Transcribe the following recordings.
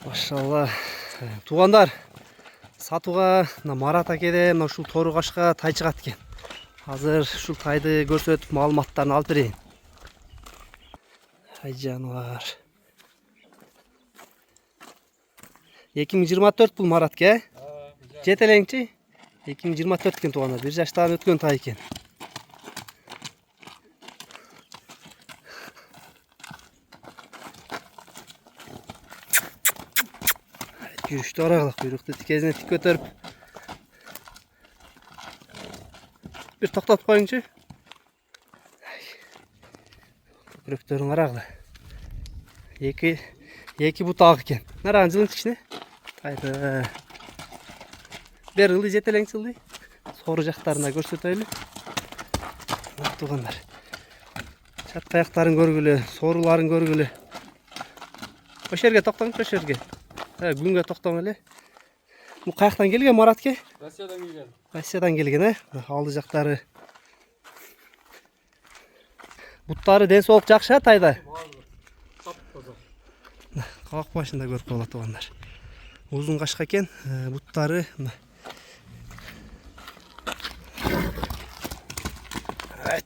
Машалла. Туғандар, сатуға Марат акеде мына ушул торығашқа тай чыгат экен. Азыр ушул тайды көрсөтүп маалыматтарын алып берейин. Ай жаныбар. 2024 бул Маратке. Жетелеңчи? 2024 экен туғандар. 1 жаштан өткөн тай экен. Күрүштү арагылык, куйрукту тикезине тик көтөрүп. Бир токтотуп коюңчу. Көкүрөктөрүң арагылы. Эки бутак экен. Наран жылың кичине. Тайды. Бер ылдый жетелеңчи ылдый. Сору жактарына көрсөтөлү. Тугандар. Чат аяктарын көргүлө, соруларын көргүлө. Ошол жерге токтоң, ошол жерге. Күнгө токтоң эле. Бул каяктан келген Маратке? Россиядан келген. Россиядан келген, алды жактары. Буттары ден соолук жакшы тайда. Кабак башында көрүп калат тугандар. Узун кашка экен, буттары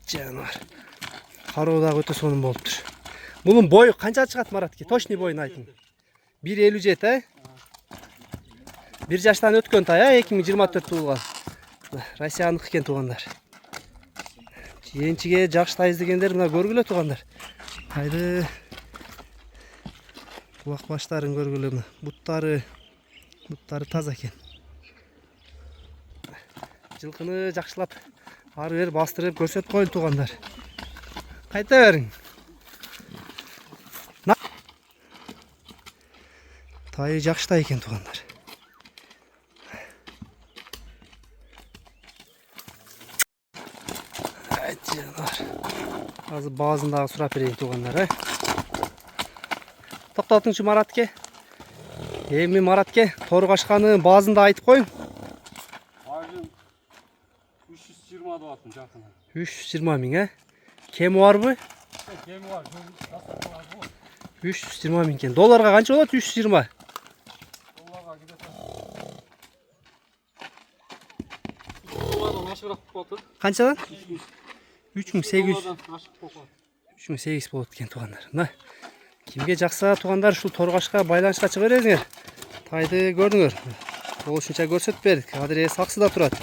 жаныбар. Кароо дагы өтө сонун болуптур. Бунун бою канча чыгат Маратке? Точный боюн айтың. 1.57, 1 жаштан өткөн тай, 2024 туулган. Россияныкы экен тугандар. Жиенчиге жакшы тай издегендер мына көргүлө тугандар. Тайды кулак баштарын көргүлө. Буттары таза экен. Жылкыны жакшылап ары бери бастырып көрсөтүп коюн тугандар. Кайта бериң. Тай жакшы тай экен тугандар. Азыр баазындагы сурап берейин тугандар, Токтотуңчу Маратке. Эми Маратке торгашканы баазында айтып коюң. Ажым 320 деп аттым жакына. 320 миң, Кеми барбы? Кеми бар. 320 миң экен. Долларга канча болот 320? Долларга кидет. Доллардан ашыгыраак болот. Канчадан? 3800. Доллардан ашык болот. 3800 болот экен тугандар. Мына кимге жакса тугандар ушул торгашка байланышка чыга бериңер. Тайды көрдүңөр. Болушунча көрсөтүп бердик. Адрес Аксыда турат.